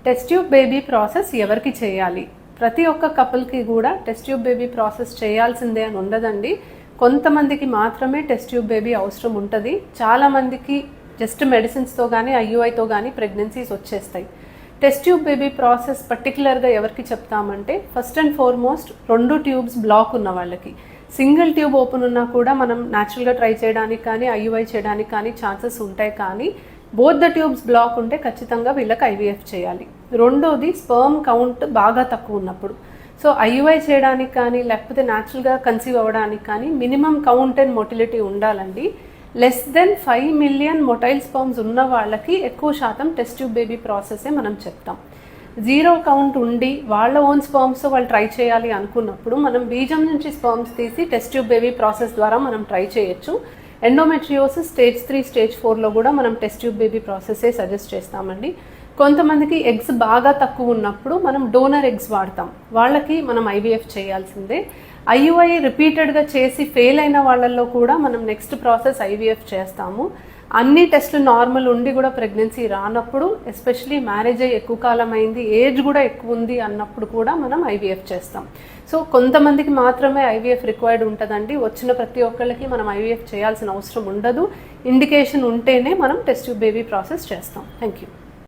Test tube baby process ఎవరికి చేయాలి? ప్రతి ఒక్క కపుల్కి కూడా టెస్ట్ ట్యూబ్ బేబీ ప్రాసెస్ చేయాల్సిందే అని ఉండదండి. కొంతమందికి మాత్రమే టెస్ట్ ట్యూబ్ బేబీ అవసరం ఉంటుంది. చాలామందికి జస్ట్ మెడిసిన్స్తో కానీ ఐయుఐతో కానీ ప్రెగ్నెన్సీస్ వచ్చేస్తాయి. టెస్ట్ ట్యూబ్ బేబీ ప్రాసెస్ పర్టికులర్గా ఎవరికి చెప్తామంటే, first and foremost 2 tubes block ఉన్న వాళ్ళకి. సింగిల్ ట్యూబ్ ఓపెన్ ఉన్నా కూడా మనం న్యాచురల్గా ట్రై చేయడానికి కానీ ఐయుఐ చేయడానికి కానీ ఛాన్సెస్ ఉంటాయి. కానీ బోత్ ద ట్యూబ్స్ బ్లాక్ ఉంటే ఖచ్చితంగా వీళ్ళకి ఐవీఎఫ్ చేయాలి. రెండోది స్పర్మ్ కౌంట్ బాగా తక్కువ ఉన్నప్పుడు. సో ఐయుఐ చేయడానికి కానీ లేకపోతే న్యాచురల్గా కన్సీవ్ అవ్వడానికి కానీ మినిమం కౌంట్ అండ్ మొటిలిటీ ఉండాలండి. Less than 5 million motile sperms ఉన్న వాళ్ళకి ఎక్కువ శాతం టెస్ట్ ట్యూబ్ బేబీ ప్రాసెసే మనం చెప్తాం. 0 కౌంట్ ఉండి వాళ్ళ ఓన్ స్పర్మ్స్తో వాళ్ళు ట్రై చేయాలి అనుకున్నప్పుడు మనం బీజం నుంచి స్పర్మ్స్ తీసి టెస్ట్ ట్యూబ్ బేబీ ప్రాసెస్ ద్వారా మనం ట్రై చేయొచ్చు. ఎండోమెట్రియోసిస్ స్టేజ్ 3, స్టేజ్ 4లో కూడా మనం టెస్ట్ ట్యూబ్ బేబీ ప్రాసెసే సజెస్ట్ చేస్తామండి. కొంతమందికి ఎగ్స్ బాగా తక్కువ ఉన్నప్పుడు మనం డోనర్ ఎగ్స్ వాడతాం. వాళ్ళకి మనం ఐవీఎఫ్ చేయాల్సిందే. ఐయుఐ రిపీటెడ్గా చేసి ఫెయిల్ అయిన వాళ్ళల్లో కూడా మనం నెక్స్ట్ ప్రాసెస్ ఐవీఎఫ్ చేస్తాము. అన్ని టెస్టులు నార్మల్ ఉండి కూడా ప్రెగ్నెన్సీ రానప్పుడు, ఎస్పెషలీ మ్యారేజ్ అయ్యి ఎక్కువ కాలం అయింది, ఏజ్ కూడా ఎక్కువ ఉంది అన్నప్పుడు కూడా మనం ఐవీఎఫ్ చేస్తాం. సో కొంతమందికి మాత్రమే ఐవీఎఫ్ రిక్వైర్డ్ ఉంటుందండి. వచ్చిన ప్రతి ఒక్కళ్ళకి మనం ఐవీఎఫ్ చేయాల్సిన అవసరం ఉండదు. ఇండికేషన్ ఉంటేనే మనం టెస్ట్ ట్యూబ్ బేబీ ప్రాసెస్ చేస్తాం. Thank you.